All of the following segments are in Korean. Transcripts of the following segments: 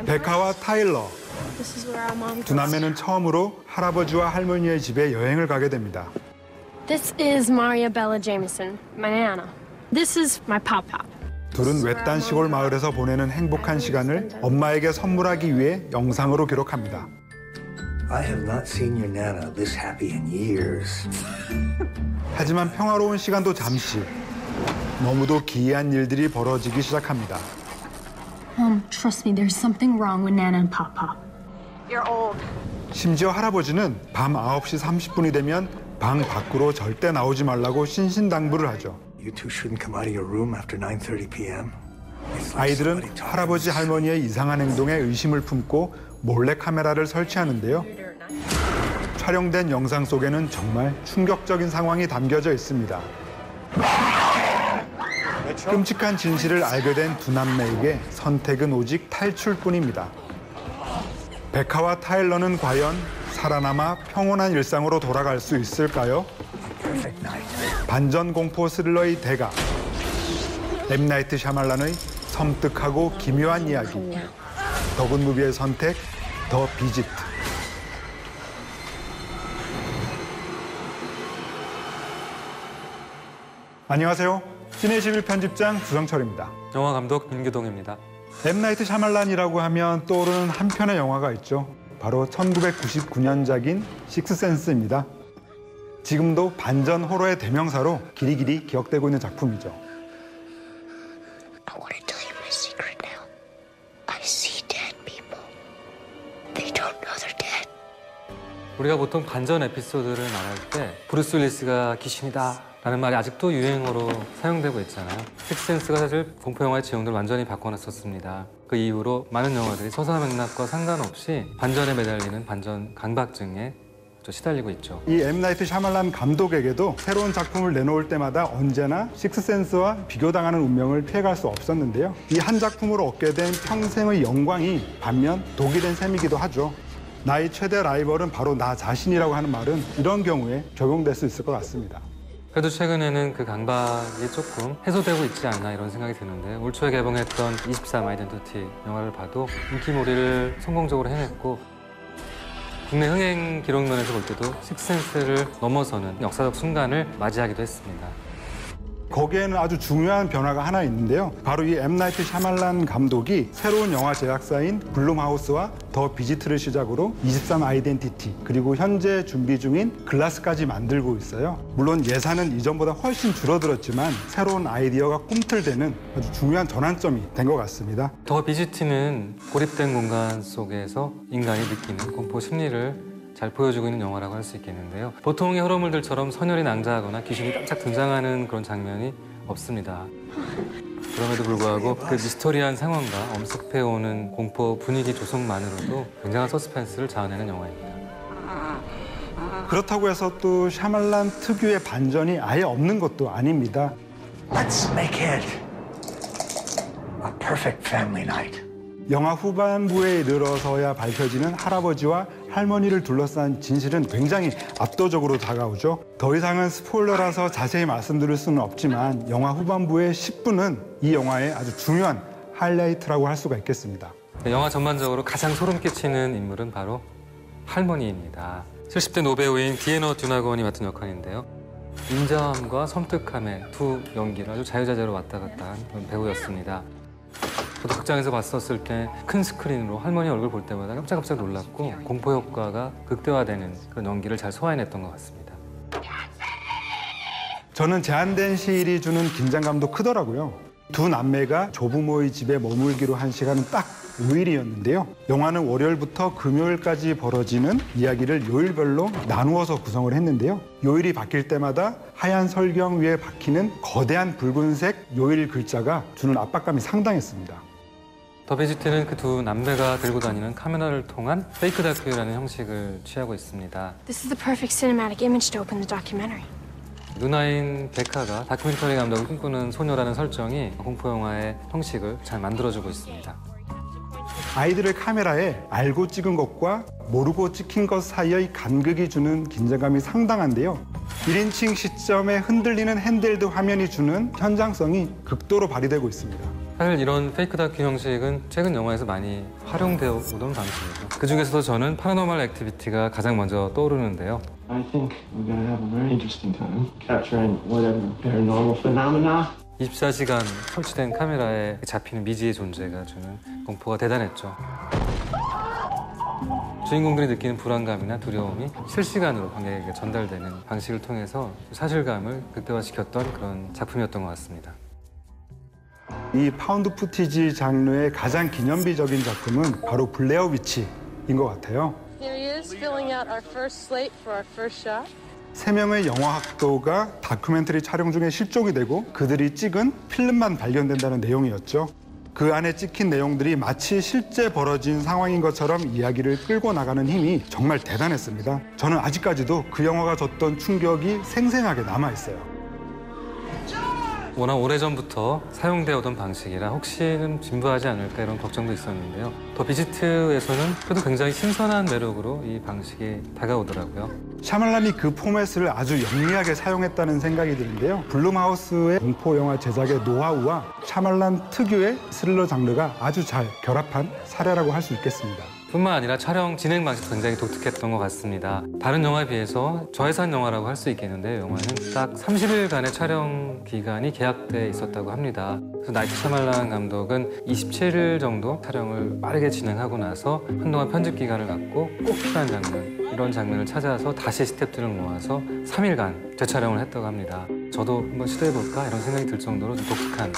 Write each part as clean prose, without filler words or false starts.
베카와 타일러, 두 남매는 처음으로 할아버지와 할머니의 집에 여행을 가게 됩니다. This is Maria Bella Jameson, my nana. This is my pop-pop. 둘은 외딴 시골 마을에서 보내는 행복한 시간을 엄마에게 선물하기 위해 영상으로 기록합니다. I have not seen your nana this happy in years. 하지만 평화로운 시간도 잠시, 너무도 기이한 일들이 벌어지기 시작합니다. Trust me, there's something wrong with Nana and Pop-Pop. You're old. 심지어 할아버지는 밤 9시 30분이 되면 방 밖으로 절대 나오지 말라고 신신당부를 하죠. You two shouldn't come out of your room after 9:30 p.m. 아이들은 할아버지 할머니의 이상한 행동에 의심을 품고 몰래 카메라를 설치하는데요. 촬영된 영상 속에는 정말 충격적인 상황이 담겨져 있습니다. 끔찍한 진실을 알게 된 두 남매에게 선택은 오직 탈출뿐입니다. 베카와 타일러는 과연 살아남아 평온한 일상으로 돌아갈 수 있을까요? 반전 공포 스릴러의 대가, M. 나이트 샤말란의 섬뜩하고 기묘한 이야기, 더굿 무비의 선택, 더 비지트. 안녕하세요. 시네21 편집장 주성철입니다. 영화 감독 윤규동입니다. M. 나이트 샤말란이라고 하면 떠오르는 한 편의 영화가 있죠. 바로 1999년작인 식스센스입니다. 지금도 반전 호러의 대명사로 길이길이 기억되고 있는 작품이죠. I want to tell you my secret now. I see dead people. They don't know they're dead. 우리가 보통 반전 에피소드를 말할 때 브루스 윌리스가 귀신이다 라는 말이 아직도 유행어로 사용되고 있잖아요. 식스센스가 사실 공포영화의 지형들을 완전히 바꿔놨었습니다. 그 이후로 많은 영화들이 서사 맥락과 상관없이 반전에 매달리는 반전 강박증에 시달리고 있죠. 이 M. 나이트 샤말란 감독에게도 새로운 작품을 내놓을 때마다 언제나 식스센스와 비교당하는 운명을 피해갈 수 없었는데요. 이 한 작품으로 얻게 된 평생의 영광이 반면 독이 된 셈이기도 하죠. 나의 최대 라이벌은 바로 나 자신이라고 하는 말은 이런 경우에 적용될 수 있을 것 같습니다. 그래도 최근에는 그 강박이 조금 해소되고 있지 않나 이런 생각이 드는데 올 초에 개봉했던 23 아이덴티티 영화를 봐도 인기몰이를 성공적으로 해냈고 국내 흥행 기록면에서 볼 때도 식스센스를 넘어서는 역사적 순간을 맞이하기도 했습니다. 거기에는 아주 중요한 변화가 하나 있는데요. 바로 이 M. 나이트 샤말란 감독이 새로운 영화 제작사인 블룸하우스와 더 비지트를 시작으로 23 아이덴티티 그리고 현재 준비 중인 글라스까지 만들고 있어요. 물론 예산은 이전보다 훨씬 줄어들었지만 새로운 아이디어가 꿈틀대는 아주 중요한 전환점이 된 것 같습니다. 더 비지트는 고립된 공간 속에서 인간이 느끼는 공포 심리를 잘 보여주고 있는 영화라고 할 수 있겠는데요. 보통의 호러물들처럼 선혈이 낭자하거나 귀신이 깜짝 등장하는 그런 장면이 없습니다. 그럼에도 불구하고 그 미스터리한 상황과 엄습해오는 공포 분위기 조성만으로도 굉장한 서스펜스를 자아내는 영화입니다. 그렇다고 해서 또 샤말란 특유의 반전이 아예 없는 것도 아닙니다. Let's make it a perfect family night. 영화 후반부에 이르러서야 밝혀지는 할아버지와 할머니를 둘러싼 진실은 굉장히 압도적으로 다가오죠. 더 이상은 스포일러라서 자세히 말씀드릴 수는 없지만 영화 후반부의 10분은 이 영화의 아주 중요한 하이라이트라고 할 수가 있겠습니다. 영화 전반적으로 가장 소름 끼치는 인물은 바로 할머니입니다. 70대 노배우인 디애너 듀나건이 맡은 역할인데요. 인자함과 섬뜩함의 두 연기를 아주 자유자재로 왔다 갔다 한 그런 배우였습니다. 저도 극장에서 봤었을 때 큰 스크린으로 할머니 얼굴 볼 때마다 깜짝깜짝 놀랐고 공포 효과가 극대화되는 그런 연기를 잘 소화해냈던 것 같습니다. 저는 제한된 시일이 주는 긴장감도 크더라고요. 두 남매가 조부모의 집에 머물기로 한 시간은 딱 5일이었는데요. 영화는 월요일부터 금요일까지 벌어지는 이야기를 요일별로 나누어서 구성을 했는데요. 요일이 바뀔 때마다 하얀 설경 위에 박히는 거대한 붉은색 요일 글자가 주는 압박감이 상당했습니다. 더 비지트는 그 두 남매가 들고 다니는 카메라를 통한 페이크 다큐라는 형식을 취하고 있습니다. This is the perfect cinematic image to open the documentary. 누나인 베카가 다큐멘터리 감독을 꿈꾸는 소녀라는 설정이 공포 영화의 형식을 잘 만들어주고 있습니다. 아이들을 카메라에 알고 찍은 것과 모르고 찍힌 것 사이의 간극이 주는 긴장감이 상당한데요. 1인칭 시점에 흔들리는 핸드헬드 화면이 주는 현장성이 극도로 발휘되고 있습니다. 사실 이런 페이크 다큐 형식은 최근 영화에서 많이 활용되어 오던 방식이죠. 그중에서도 저는 파라노멀 액티비티가 가장 먼저 떠오르는데요. I think we're going to have a very interesting time capturing whatever paranormal phenomena. 24시간 설치된 카메라에 잡히는 미지의 존재가 주는 공포가 대단했죠. 주인공들이 느끼는 불안감이나 두려움이 실시간으로 관객에게 전달되는 방식을 통해서 사실감을 극대화시켰던 그런 작품이었던 것 같습니다. 이 파운드 푸티지 장르의 가장 기념비적인 작품은 바로 블레어 위치인 것 같아요. Here he is, filling out our first slate for our first shot. 3명의 영화학도가 다큐멘터리 촬영 중에 실종이 되고 그들이 찍은 필름만 발견된다는 내용이었죠. 그 안에 찍힌 내용들이 마치 실제 벌어진 상황인 것처럼 이야기를 끌고 나가는 힘이 정말 대단했습니다. 저는 아직까지도 그 영화가 줬던 충격이 생생하게 남아있어요. 워낙 오래전부터 사용되어 오던 방식이라 혹시는 진부하지 않을까 이런 걱정도 있었는데요. 더 비지트에서는 그래도 굉장히 신선한 매력으로 이 방식이 다가오더라고요. 샤말란이 그 포맷을 아주 영리하게 사용했다는 생각이 드는데요. 블룸하우스의 공포 영화 제작의 노하우와 샤말란 특유의 스릴러 장르가 아주 잘 결합한 사례라고 할 수 있겠습니다. 뿐만 아니라 촬영 진행 방식도 굉장히 독특했던 것 같습니다. 다른 영화에 비해서 저예산 영화라고 할 수 있겠는데요. 영화는 딱 30일간의 촬영 기간이 계약돼 있었다고 합니다. 그래서 나이트 샤말란 감독은 27일 정도 촬영을 빠르게 진행하고 나서 한동안 편집 기간을 갖고 꼭 필요한 장면, 이런 장면을 찾아서 다시 스태프들을 모아서 3일간 재촬영을 했다고 합니다. 저도 한번 시도해볼까 이런 생각이 들 정도로 좀 독특한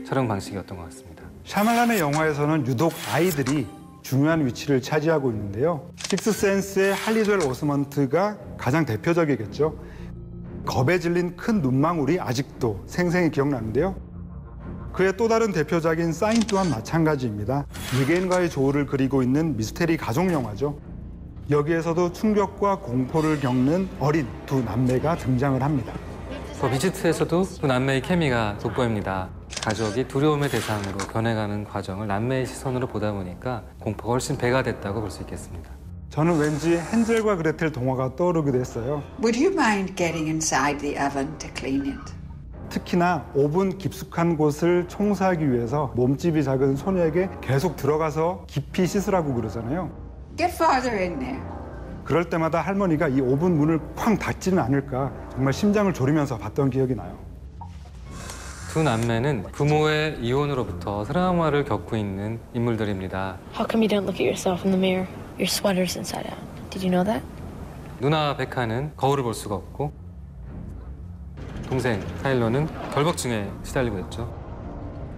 촬영 방식이었던 것 같습니다. 샤말란의 영화에서는 유독 아이들이 중요한 위치를 차지하고 있는데요. 식스센스의 할리조엘 오스먼트가 가장 대표적이겠죠. 겁에 질린 큰 눈망울이 아직도 생생히 기억나는데요. 그의 또 다른 대표작인 사인 또한 마찬가지입니다. 외계인과의 조우를 그리고 있는 미스테리 가족 영화죠. 여기에서도 충격과 공포를 겪는 어린 두 남매가 등장을 합니다. 더 비지트에서도 두 남매의 케미가 돋보입니다. 가족이 두려움의 대상으로 변해가는 과정을 남매의 시선으로 보다 보니까 공포가 훨씬 배가 됐다고 볼 수 있겠습니다. 저는 왠지 헨젤과 그레텔 동화가 떠오르기도 했어요. Would you mind getting inside the oven to clean it? 특히나 오븐 깊숙한 곳을 청소하기 위해서 몸집이 작은 소녀에게 계속 들어가서 깊이 씻으라고 그러잖아요. Get farther in there. 그럴 때마다 할머니가 이 오븐 문을 쾅 닫지는 않을까 정말 심장을 졸이면서 봤던 기억이 나요. 두 남매는 부모의 이혼으로부터 트라우마를 겪고 있는 인물들입니다. How come you don't look at yourself in the mirror? Your sweater's inside out. Did you know that? 누나 베카는 거울을 볼 수가 없고 동생 타일러는 결벽증에 시달리고 있죠.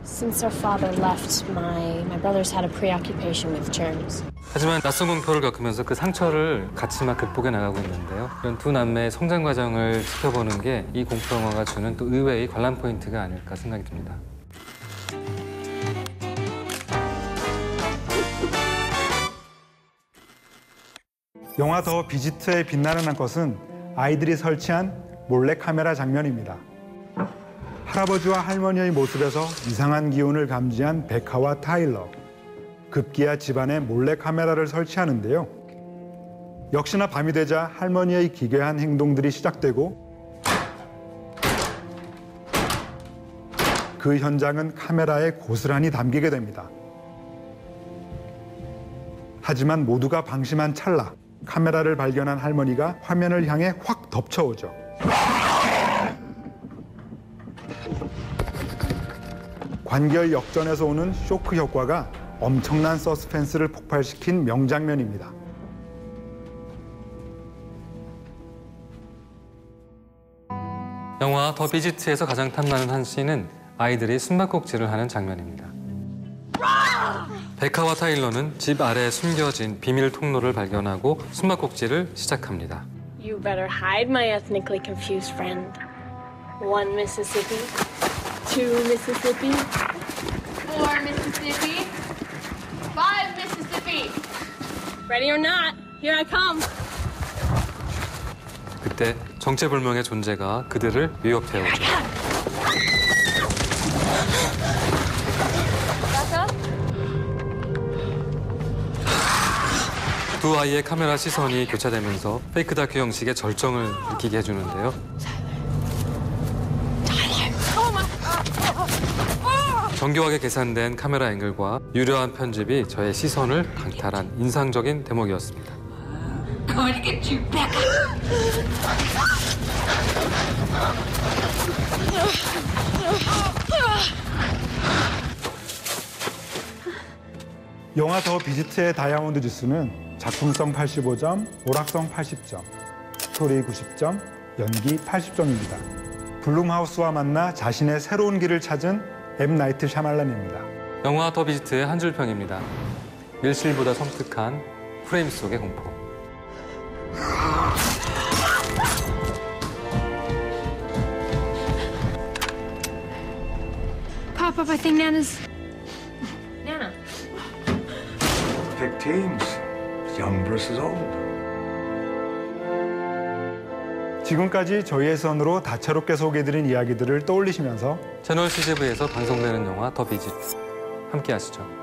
Since our father left, my brothers had a preoccupation with germs. 하지만 낯선 공포를 겪으면서 그 상처를 같이 막 극복해 나가고 있는데요. 이런 두 남매의 성장 과정을 지켜보는 게 이 공포 영화가 주는 또 의외의 관람 포인트가 아닐까 생각이 듭니다. 영화 더 비지트의 빛나는 한 것은 아이들이 설치한 몰래카메라 장면입니다. 할아버지와 할머니의 모습에서 이상한 기운을 감지한 베카와 타일러. 급기야 집안에 몰래카메라를 설치하는데요. 역시나 밤이 되자 할머니의 기괴한 행동들이 시작되고 그 현장은 카메라에 고스란히 담기게 됩니다. 하지만 모두가 방심한 찰나 카메라를 발견한 할머니가 화면을 향해 확 덮쳐오죠. 관결 역전에서 오는 쇼크 효과가 엄청난 서스펜스를 폭발시킨 명장면입니다. 영화 더 비지트에서 가장 탐나는 한 씬은 아이들이 숨바꼭질을 하는 장면입니다. 베카와 타일러는 집 아래에 숨겨진 비밀 통로를 발견하고 숨바꼭질을 시작합니다. You better hide my ethnically confused friend. 1 Mississippi, 2 Mississippi, 4 Mississippi, 5 Mississippi. ready or not, here I come. 그때 정체불명의 존재가 그들을 위협해오죠. 두 아이의 카메라 시선이 교차되면서 페이크 다큐 형식의 절정을 느끼게 해주는데요. 정교하게 계산된 카메라 앵글과 유려한 편집이 저의 시선을 강탈한 인상적인 대목이었습니다. Going to get you back. 영화 더 비지트의 다이아몬드 지수는 작품성 85점, 오락성 80점, 스토리 90점, 연기 80점입니다. 블룸하우스와 만나 자신의 새로운 길을 찾은 M. 나이트 샤말란입니다. 영화 더 비지트의 한 줄 평입니다. 밀실보다 섬뜩한 프레임 속의 공포. Pop-Up, I think Nana's... Nana. Pick teams. Young versus old. 지금까지 저희의 선으로 다채롭게 소개해드린 이야기들을 떠올리시면서 채널 CGV에서 방송되는 영화 더 비지트 함께 하시죠.